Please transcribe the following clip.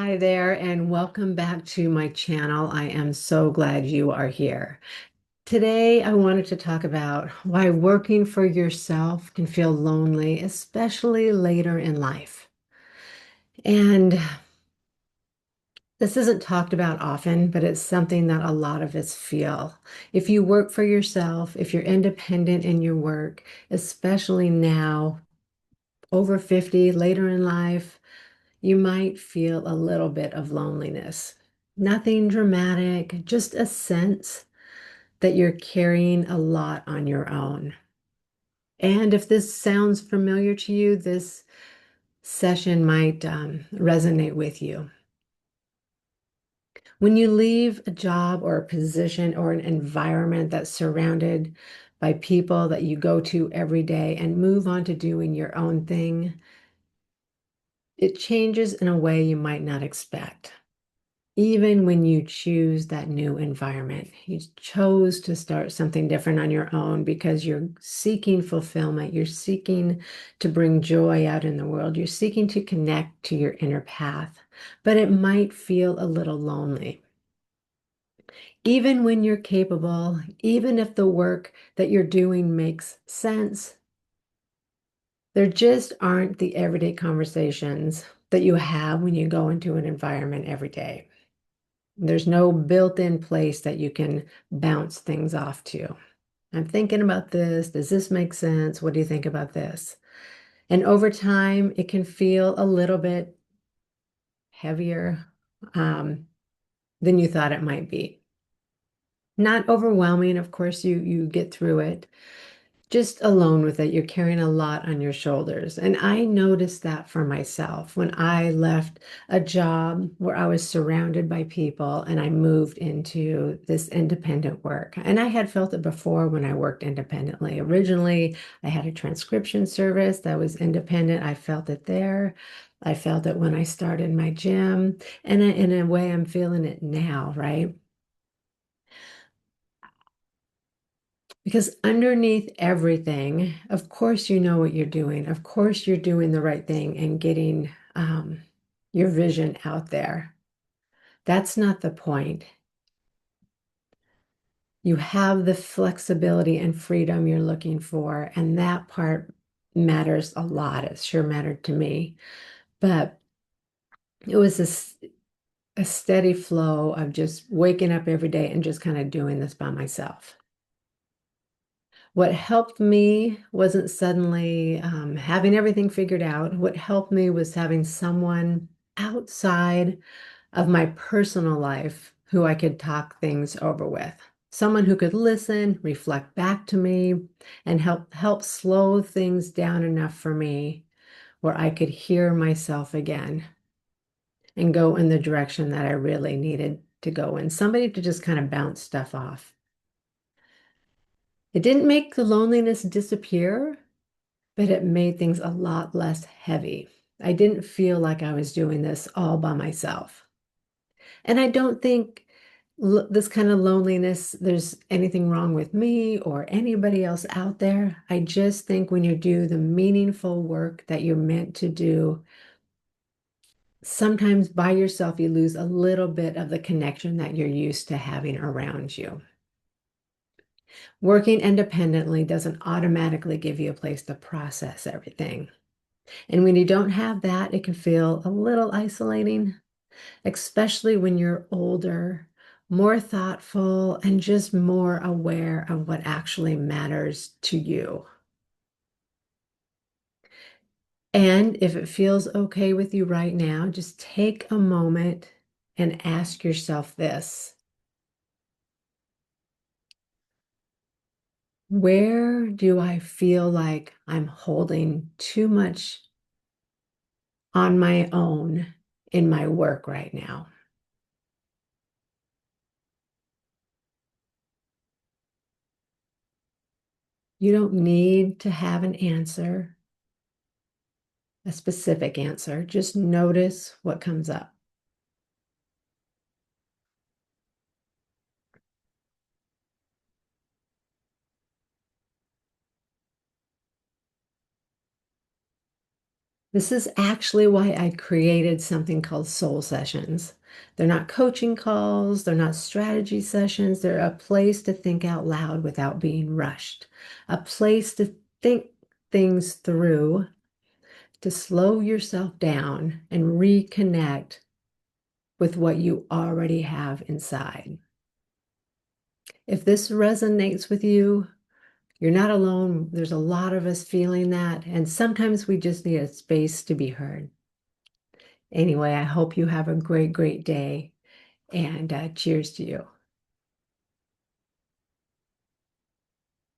Hi there, and welcome back to my channel. I am so glad you are here. Today, I wanted to talk about why working for yourself can feel lonely, especially later in life. And this isn't talked about often, but it's something that a lot of us feel. If you work for yourself, if you're independent in your work, especially now, over 50, later in life, you might feel a little bit of loneliness. Nothing dramatic, just a sense that you're carrying a lot on your own. And if this sounds familiar to you, this session might resonate with you. When you leave a job or a position or an environment that's surrounded by people that you go to every day and move on to doing your own thing, it changes in a way you might not expect. Even when you choose that new environment, you chose to start something different on your own because you're seeking fulfillment. You're seeking to bring joy out in the world. You're seeking to connect to your inner path, but it might feel a little lonely. Even when you're capable, even if the work that you're doing makes sense, there just aren't the everyday conversations that you have when you go into an environment every day. There's no built-in place that you can bounce things off to. I'm thinking about this. Does this make sense? What do you think about this? And over time, it can feel a little bit heavier um, than you thought it might be. Not overwhelming, of course, you get through it, just alone with it. You're carrying a lot on your shoulders. And I noticed that for myself when I left a job where I was surrounded by people and I moved into this independent work. And I had felt it before when I worked independently. Originally, I had a transcription service that was independent. I felt it there. I felt it when I started my gym. And in a way, I'm feeling it now, right? Because underneath everything, of course, you know what you're doing. Of course, you're doing the right thing and getting your vision out there. That's not the point. You have the flexibility and freedom you're looking for, and that part matters a lot. It sure mattered to me. But it was a steady flow of just waking up every day and just kind of doing this by myself. What helped me wasn't suddenly having everything figured out. What helped me was having someone outside of my personal life who I could talk things over with. Someone who could listen, reflect back to me, and help slow things down enough for me where I could hear myself again and go in the direction that I really needed to go in. Somebody to just kind of bounce stuff off. It didn't make the loneliness disappear, but it made things a lot less heavy. I didn't feel like I was doing this all by myself. And I don't think this kind of loneliness, there's anything wrong with me or anybody else out there. I just think when you do the meaningful work that you're meant to do, sometimes by yourself, you lose a little bit of the connection that you're used to having around you. Working independently doesn't automatically give you a place to process everything. And when you don't have that, it can feel a little isolating, especially when you're older, more thoughtful, and just more aware of what actually matters to you. And if it feels okay with you right now, just take a moment and ask yourself this. Where do I feel like I'm holding too much on my own in my work right now? You don't need to have an answer, a specific answer. Just notice what comes up. This is actually why I created something called soul sessions. They're not coaching calls, they're not strategy sessions, they're a place to think out loud without being rushed, a place to think things through, to slow yourself down and reconnect with what you already have inside. If this resonates with you, you're not alone. There's a lot of us feeling that, and sometimes we just need a space to be heard. Anyway, I hope you have a great, great day, and cheers to you.